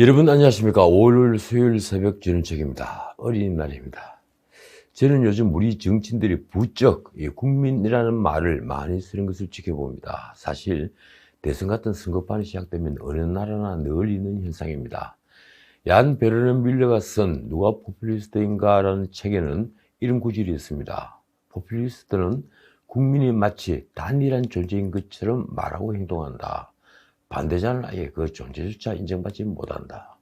여러분 안녕하십니까. 5월 수요일 새벽 저녁책입니다. 어린이날입니다. 저는 요즘 우리 정치인들이 부쩍 국민이라는 말을 많이 쓰는 것을 지켜봅니다. 사실 대선 같은 선거판이 시작되면 어느 나라나 늘 있는 현상입니다. 얀 베르넌 뮬러가 쓴 누가 포퓰리스트인가 라는 책에는 이런 구절이 있습니다. 포퓰리스트는 국민이 마치 단일한 존재인 것처럼 말하고 행동한다. 반대자는 아예 그 존재조차 인정받지 못한다.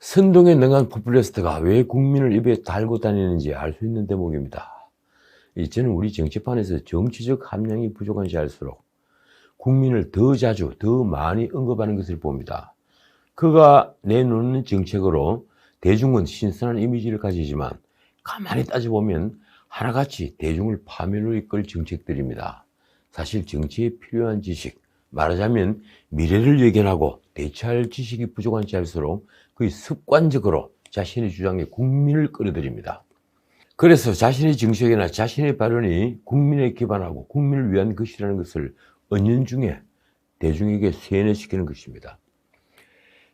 선동에 능한 포퓰리스트가 왜 국민을 입에 달고 다니는지 알 수 있는 대목입니다. 저는 우리 정치판에서 정치적 함량이 부족한 시할수록 국민을 더 자주 더 많이 언급하는 것을 봅니다. 그가 내놓는 정책으로 대중은 신선한 이미지를 가지지만 가만히 따져보면 하나같이 대중을 파멸로 이끌 정책들입니다. 사실 정치에 필요한 지식, 말하자면 미래를 예견하고 대처할 지식이 부족한 시할수록 거의 습관적으로 자신의 주장에 국민을 끌어들입니다. 그래서 자신의 정책이나 자신의 발언이 국민에 기반하고 국민을 위한 것이라는 것을 은연중에 대중에게 세뇌시키는 것입니다.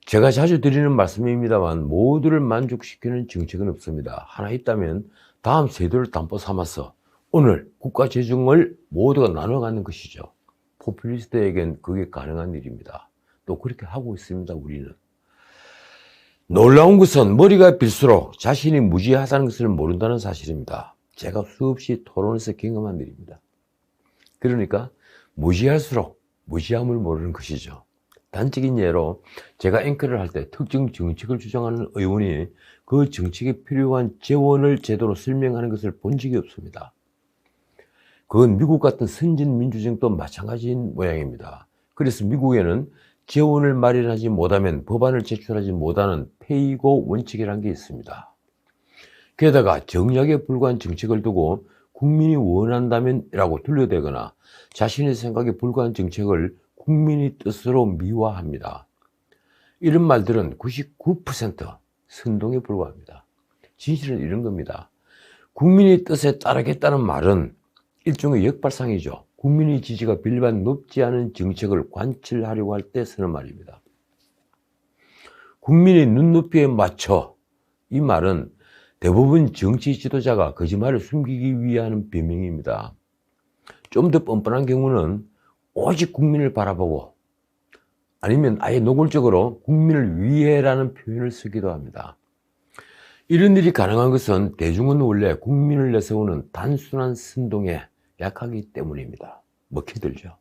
제가 자주 드리는 말씀입니다만 모두를 만족시키는 정책은 없습니다. 하나 있다면 다음 세대를 담보 삼아서 오늘 국가 재정을 모두가 나눠 갖는 것이죠. 포퓰리스트에겐 그게 가능한 일입니다. 또 그렇게 하고 있습니다. 우리는. 놀라운 것은 머리가 빌수록 자신이 무지하다는 것을 모른다는 사실입니다. 제가 수없이 토론에서 경험한 일입니다. 그러니까 무지할수록 무지함을 모르는 것이죠. 단적인 예로 제가 앵커를 할 때 특정 정책을 주장하는 의원이 그 정책에 필요한 재원을 제대로 설명하는 것을 본 적이 없습니다. 그건 미국 같은 선진 민주정도 마찬가지인 모양입니다. 그래서 미국에는 재원을 마련하지 못하면 법안을 제출하지 못하는 페이고 원칙이라는 게 있습니다. 게다가 정략에 불과한 정책을 두고 국민이 원한다면 라고 둘러대거나 자신의 생각에 불과한 정책을 국민의 뜻으로 미화합니다. 이런 말들은 99% 선동에 불과합니다. 진실은 이런 겁니다. 국민의 뜻에 따르겠다는 말은 일종의 역발상이죠. 국민의 지지가 별반 높지 않은 정책을 관철하려고 할 때 쓰는 말입니다. 국민의 눈높이에 맞춰, 이 말은 대부분 정치 지도자가 거짓말을 숨기기 위한 변명입니다. 좀 더 뻔뻔한 경우는 오직 국민을 바라보고 아니면 아예 노골적으로 국민을 위해라는 표현을 쓰기도 합니다. 이런 일이 가능한 것은 대중은 원래 국민을 내세우는 단순한 선동에 약하기 때문입니다. 먹히들죠.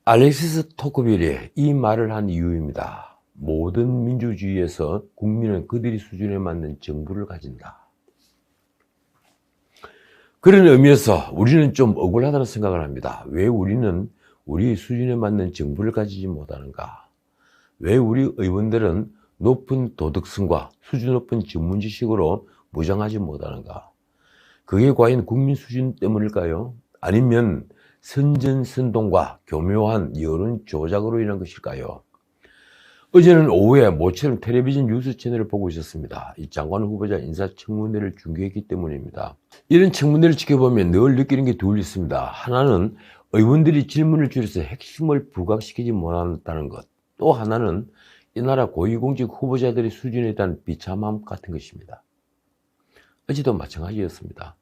알렉시스 토크빌이 이 말을 한 이유입니다. 모든 민주주의에서 국민은 그들의 수준에 맞는 정부를 가진다. 그런 의미에서 우리는 좀 억울하다는 생각을 합니다. 왜 우리는 우리 수준에 맞는 정부를 가지지 못하는가? 왜 우리 의원들은 높은 도덕성과 수준 높은 전문 지식으로 무장하지 못하는가? 그게 과연 국민 수준 때문일까요? 아니면 선전선동과 교묘한 여론 조작으로 인한 것일까요? 어제는 오후에 모처럼 텔레비전 뉴스 채널을 보고 있었습니다. 이 장관 후보자 인사청문회를 중계했기 때문입니다. 이런 청문회를 지켜보면 늘 느끼는 게 둘 있습니다. 하나는 의원들이 질문을 줄여서 핵심을 부각시키지 못한다는 것. 또 하나는 이 나라 고위공직 후보자들의 수준에 대한 비참함 같은 것입니다. 어제도 마찬가지였습니다.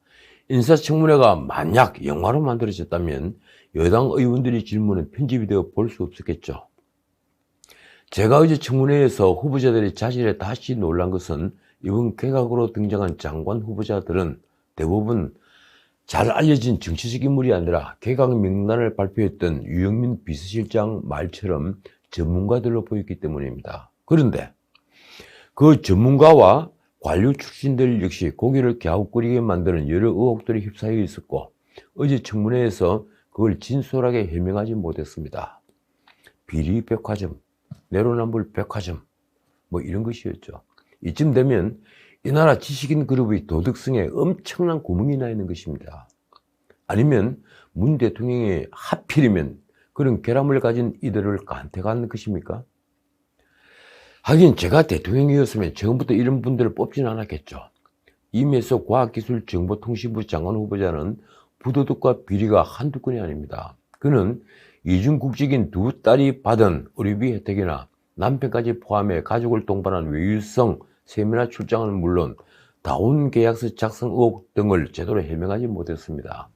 인사청문회가 만약 영화로 만들어졌다면 여당 의원들의 질문은 편집이 되어 볼 수 없었겠죠. 제가 어제 청문회에서 후보자들의 자질에 다시 놀란 것은 이번 개각으로 등장한 장관 후보자들은 대부분 잘 알려진 정치적 인물이 아니라 개각 명단을 발표했던 유영민 비서실장 말처럼 전문가들로 보였기 때문입니다. 그런데 그 전문가와 관료 출신들 역시 고개를 갸웃거리게 만드는 여러 의혹들이 휩싸여 있었고 어제 청문회에서 그걸 진솔하게 해명하지 못했습니다. 비리백화점, 내로남불 백화점 뭐 이런 것이었죠. 이쯤 되면 이 나라 지식인 그룹의 도덕성에 엄청난 구멍이 나 있는 것입니다. 아니면 문 대통령이 하필이면 그런 결함을 가진 이들을 간택한 것입니까? 하긴 제가 대통령이었으면 처음부터 이런 분들을 뽑지는 않았겠죠. 이미에서 과학기술정보통신부 장관 후보자는 부도덕과 비리가 한두 건이 아닙니다. 그는 이중 국적인 두 딸이 받은 의료비 혜택이나 남편까지 포함해 가족을 동반한 외유성 세미나 출장은 물론 다운 계약서 작성 의혹 등을 제대로 해명하지 못했습니다.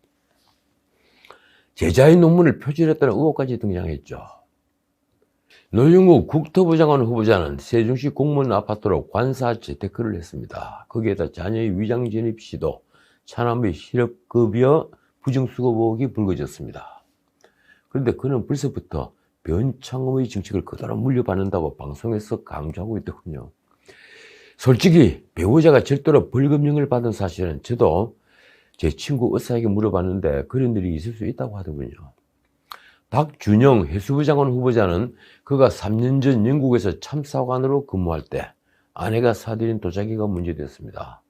제자의 논문을 표절했다는 의혹까지 등장했죠. 노영우 국토부 장관 후보자는 세종시 공무원 아파트로 관사 재테크를 했습니다. 거기에다 자녀의 위장 전입 시도, 차남의 실업급여 부정수급 의혹이 불거졌습니다. 그런데 그는 벌써부터 변창흠의 정책을 그대로 물려받는다고 방송에서 강조하고 있더군요. 솔직히 배우자가 절도로 벌금형을 받은 사실은 저도 제 친구 의사에게 물어봤는데 그런 일이 있을 수 있다고 하더군요. 박준영 해수부 장관 후보자는 그가 3년 전 영국에서 참사관으로 근무할 때 아내가 사들인 도자기가 문제됐습니다.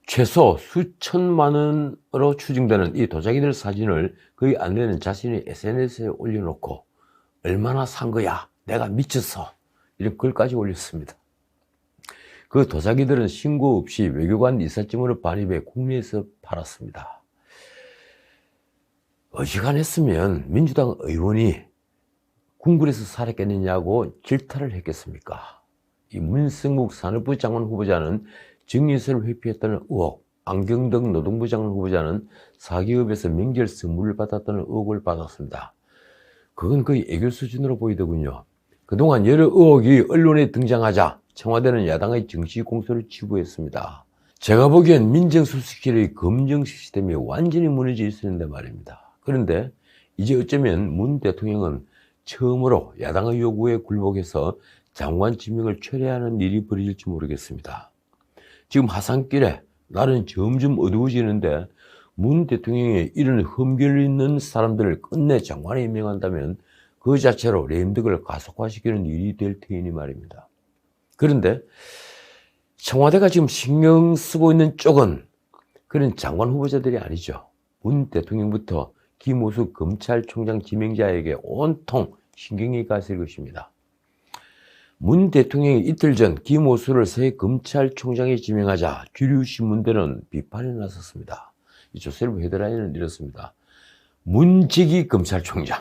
최소 수천만 원으로 추정되는 이 도자기들 사진을 그의 아내는 자신의 SNS에 올려놓고 얼마나 산 거야? 내가 미쳤어. 이런 글까지 올렸습니다. 그 도자기들은 신고 없이 외교관 이삿짐으로 반입해 국내에서 팔았습니다. 어지간했으면 민주당 의원이 궁궐에서 살았겠느냐고 질타를 했겠습니까? 이 문승국 산업부 장관 후보자는 증인세를 회피했다는 의혹, 안경등 노동부 장관 후보자는 사기업에서 명절 선물을 받았다는 의혹을 받았습니다. 그건 거의 애교 수준으로 보이더군요. 그동안 여러 의혹이 언론에 등장하자 청와대는 야당의 정치 공세를 치부했습니다. 제가 보기엔 민정수석실의 검증 시스템이 완전히 무너져 있었는데 말입니다. 그런데 이제 어쩌면 문 대통령은 처음으로 야당의 요구에 굴복해서 장관 지명을 철회하는 일이 벌어질지 모르겠습니다. 지금 하산길에 날은 점점 어두워지는데 문 대통령이 이런 흠결 있는 사람들을 끝내 장관에 임명한다면 그 자체로 레임덕을 가속화시키는 일이 될 테니 말입니다. 그런데 청와대가 지금 신경 쓰고 있는 쪽은 그런 장관 후보자들이 아니죠. 문 대통령부터 김오수 검찰총장 지명자에게 온통 신경이 가 있을 것입니다. 문 대통령이 이틀 전 김오수를 새 검찰총장에 지명하자 주류 신문들은 비판에 나섰습니다. 이 조선일보 헤드라인은 이렇습니다. 문지기 검찰총장.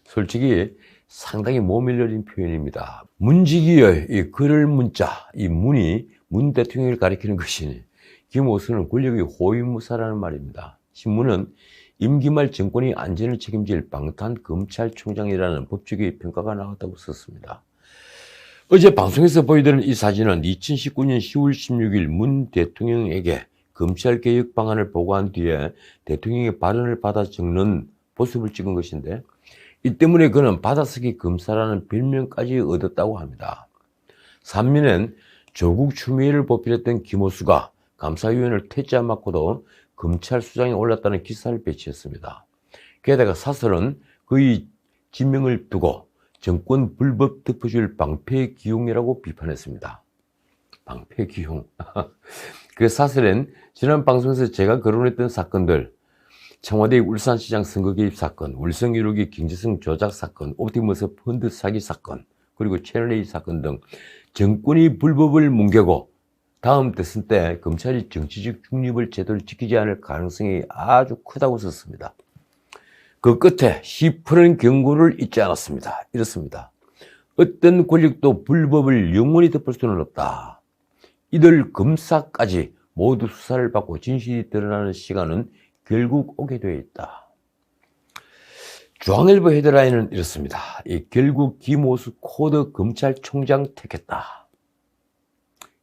솔직히 상당히 모밀려진 표현입니다. 문지기의 이 글을 문자, 이 문이 문 대통령을 가리키는 것이니 김오수는 권력의 호위무사라는 말입니다. 신문은 임기 말 정권의 안전을 책임질 방탄 검찰총장이라는 법조계의 평가가 나왔다고 썼습니다. 어제 방송에서 보여드린 이 사진은 2019년 10월 16일 문 대통령에게 검찰개혁 방안을 보고한 뒤에 대통령의 발언을 받아 적는 모습을 찍은 것인데 이 때문에 그는 받아쓰기 검사라는 별명까지 얻었다고 합니다. 산민은 조국 추미애를 보필했던 김오수가 감사위원을 퇴짜 맞고도 검찰수장에 올랐다는 기사를 배치했습니다. 게다가 사설은 그의 지명을 두고 정권 불법 덮어줄 방패기용이라고 비판했습니다. 방패기용. 그 사설엔 지난 방송에서 제가 거론했던 사건들, 청와대 울산시장 선거 개입 사건, 울성 1호기 경제성 조작 사건, 옵티머스 펀드 사기 사건, 그리고 채널A 사건 등 정권이 불법을 뭉개고 다음 대선 때 검찰이 정치적 중립을 제대로 지키지 않을 가능성이 아주 크다고 썼습니다. 그 끝에 시퍼런 경고를 잊지 않았습니다. 이렇습니다. 어떤 권력도 불법을 영원히 덮을 수는 없다. 이들 검사까지 모두 수사를 받고 진실이 드러나는 시간은 결국 오게 되어 있다. 중앙일보 헤드라인은 이렇습니다. 결국 김오수 코드 검찰총장 택했다.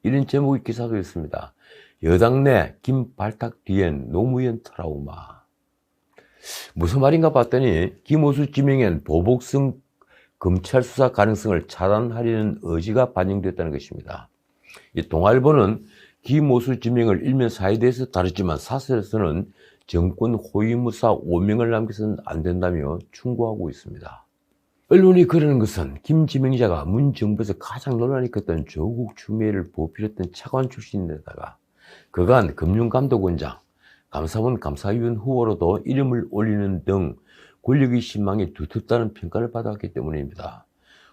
이런 제목의 기사도 있습니다. 여당 내 김발탁 뒤엔 노무현 트라우마. 무슨 말인가 봤더니 김오수 지명엔 보복성 검찰 수사 가능성을 차단하려는 의지가 반영됐다는 것입니다. 이 동아일보는 김오수 지명을 일면 사이에 대해서 다뤘지만 사설에서는 정권 호위무사 오명을 남겨서는 안 된다며 충고하고 있습니다. 언론이 그러는 것은 김 지명자가 문 정부에서 가장 논란이 컸던 조국 추미애를 보필했던 차관 출신인데다가 그간 금융감독원장, 감사원 감사위원 후보로도 이름을 올리는 등 권력의 신망이 두텁다는 평가를 받았기 때문입니다.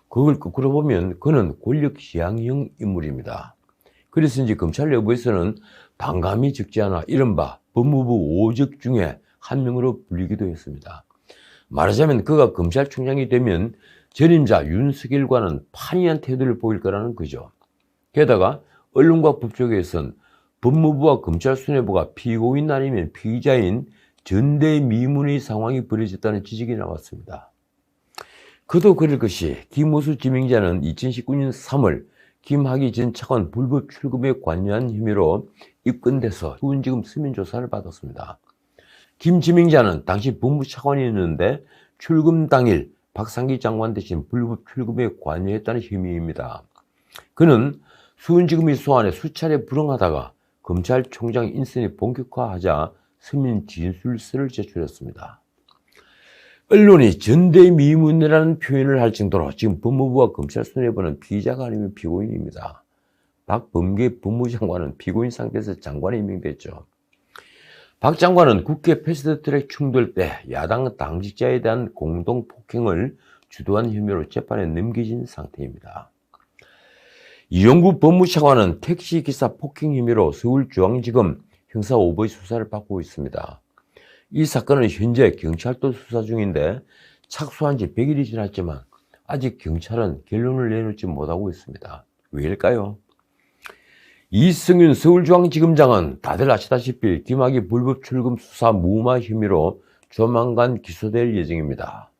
그걸 거꾸로 보면 그는 권력 지향형 인물입니다. 그래서인지 검찰 내부에서는 반감이 적지 않아 이른바 법무부 오적 중에 한 명으로 불리기도 했습니다. 말하자면 그가 검찰총장이 되면 전임자 윤석열과는 판이한 태도를 보일 거라는 거죠. 게다가 언론과 법조계에선 법무부와 검찰수뇌부가 피고인 아니면 피의자인 전대미문의 상황이 벌어졌다는 지적이 나왔습니다. 그도 그럴 것이 김호수 지명자는 2019년 3월 김학의 전 차관 불법 출금에 관여한 혐의로 입건돼서 수원지검 서면조사를 받았습니다. 김 지명자는 당시 법무차관이었는데 출금 당일 박상기 장관 대신 불법 출금에 관여했다는 혐의입니다. 그는 수원지검의 소환에 수차례 불응하다가 검찰총장 인선이 본격화하자 서면 진술서를 제출했습니다. 언론이 전대미문이라는 표현을 할 정도로 지금 법무부와 검찰수뇌부는 피의자가 아니면 피고인입니다. 박범계 법무장관은 피고인 상태에서 장관에 임명됐죠. 박 장관은 국회 패스트트랙 충돌 때 야당 당직자에 대한 공동폭행을 주도한 혐의로 재판에 넘겨진 상태입니다. 이용구 법무차관은 택시기사 폭행 혐의로 서울중앙지검 형사 오버의 수사를 받고 있습니다. 이 사건은 현재 경찰도 수사 중인데 착수한 지 100일이 지났지만 아직 경찰은 결론을 내놓지 못하고 있습니다. 왜일까요? 이승윤 서울중앙지검장은 다들 아시다시피 김학의 불법 출금 수사 무마 혐의로 조만간 기소될 예정입니다.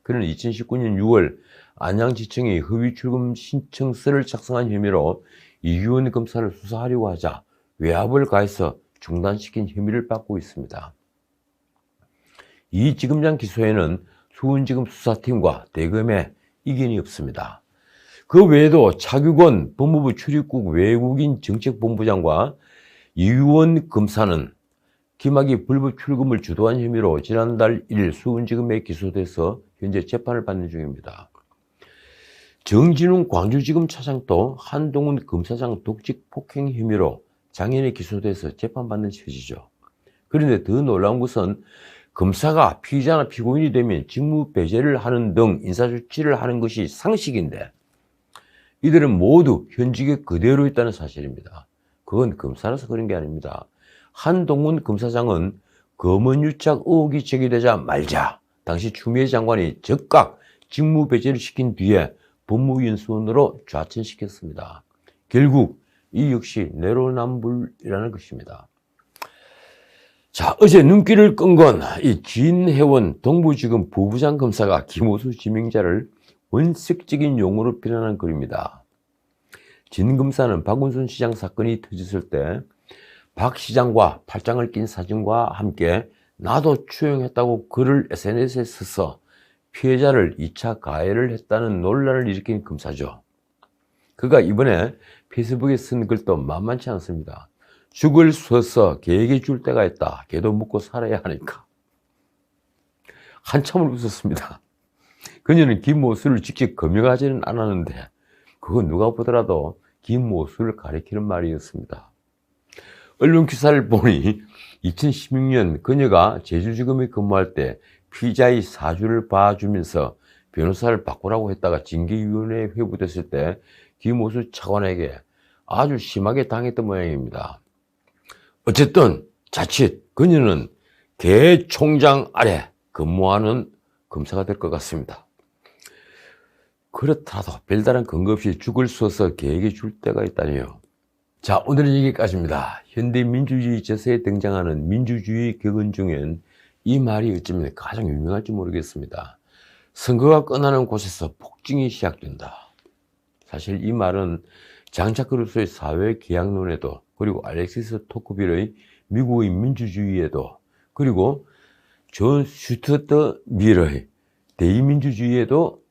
그는 2019년 6월 안양지청이 허위 출금 신청서를 작성한 혐의로 이규원 검사를 수사하려고 하자 외압을 가해서 중단시킨 혐의를 받고 있습니다. 이 지검장 기소에는 수원지검 수사팀과 대검의 이견이 없습니다. 그 외에도 차규건 법무부 출입국 외국인 정책본부장과 이규원 검사는 김학의 불법 출금을 주도한 혐의로 지난달 1일 수원지검에 기소돼서 현재 재판을 받는 중입니다. 정진웅 광주지검 차장도 한동훈 검사장 독직 폭행 혐의로 장현에 기소돼서 재판받는 처지죠. 그런데 더 놀라운 것은 검사가 피의자나 피고인이 되면 직무 배제를 하는 등 인사조치를 하는 것이 상식인데 이들은 모두 현직에 그대로 있다는 사실입니다. 그건 검사라서 그런 게 아닙니다. 한동훈 검사장은 검언유착 의혹이 제기되자 말자 당시 추미애 장관이 즉각 직무 배제를 시킨 뒤에 법무위원 수원으로 좌천시켰습니다. 결국 이 역시 내로남불이라는 것입니다. 자, 어제 눈길을 끈 건 이 진혜원 동부지검 부부장 검사가 김호수 지명자를 원색적인 용어로 비난한 글입니다. 진 검사는 박원순 시장 사건이 터졌을 때 박 시장과 팔짱을 낀 사진과 함께 나도 추용했다고 글을 SNS에 써서 피해자를 2차 가해를 했다는 논란을 일으킨 검사죠. 그가 이번에 페이스북에 쓴 글도 만만치 않습니다. 죽을 써서 개에게 줄 때가 있다. 개도 먹고 살아야 하니까. 한참을 웃었습니다. 그녀는 김모수를 직접 검역하지는 않았는데 그건 누가 보더라도 김모수를 가리키는 말이었습니다. 언론 기사를 보니 2016년 그녀가 제주지검에 근무할 때 피의자의 사주를 봐주면서 변호사를 바꾸라고 했다가 징계위원회에 회부됐을 때 김호수 차관에게 아주 심하게 당했던 모양입니다. 어쨌든 자칫 그녀는 개 총장 아래 근무하는 검사가 될 것 같습니다. 그렇더라도 별다른 근거 없이 죽을 써서 개에게 줄 때가 있다니요. 자, 오늘은 여기까지입니다. 현대민주주의 제서에 등장하는 민주주의 격언 중엔 이 말이 어쩌면 가장 유명할지 모르겠습니다. 선거가 끝나는 곳에서 폭증이 시작된다. 사실 이 말은 장차크 루소의 사회 계약론에도 그리고 알렉시스 토크빌의 미국의 민주주의에도 그리고 존 슈투트 밀의 대의민주주의에도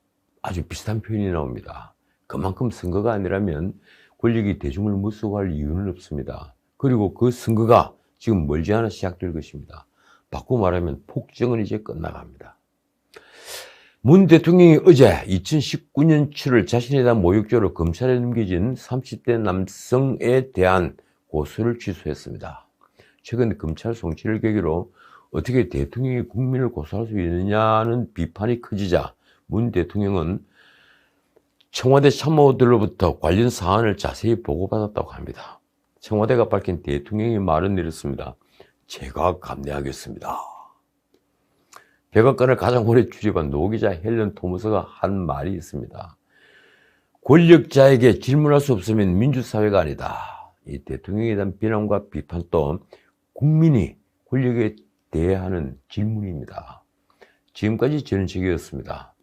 아주 비슷한 표현이 나옵니다. 그만큼 선거가 아니라면 권력이 대중을 무서워할 이유는 없습니다. 그리고 그 선거가 지금 멀지 않아 시작될 것입니다. 바꾸고 말하면 폭정은 이제 끝나갑니다. 문 대통령이 어제 2019년 7월 자신에 대한 모욕죄로 검찰에 넘겨진 30대 남성에 대한 고소를 취소했습니다. 최근 검찰 송치를 계기로 어떻게 대통령이 국민을 고소할 수 있느냐는 비판이 커지자 문 대통령은 청와대 참모들로부터 관련 사안을 자세히 보고받았다고 합니다. 청와대가 밝힌 대통령의 말은 이렇습니다. 제가 감내하겠습니다. 백악관을 가장 오래 출입한 노기자 헬런 토머스가 한 말이 있습니다. 권력자에게 질문할 수 없으면 민주사회가 아니다. 이 대통령에 대한 비난과 비판 또 국민이 권력에 대해 하는 질문입니다. 지금까지 전인책이었습니다.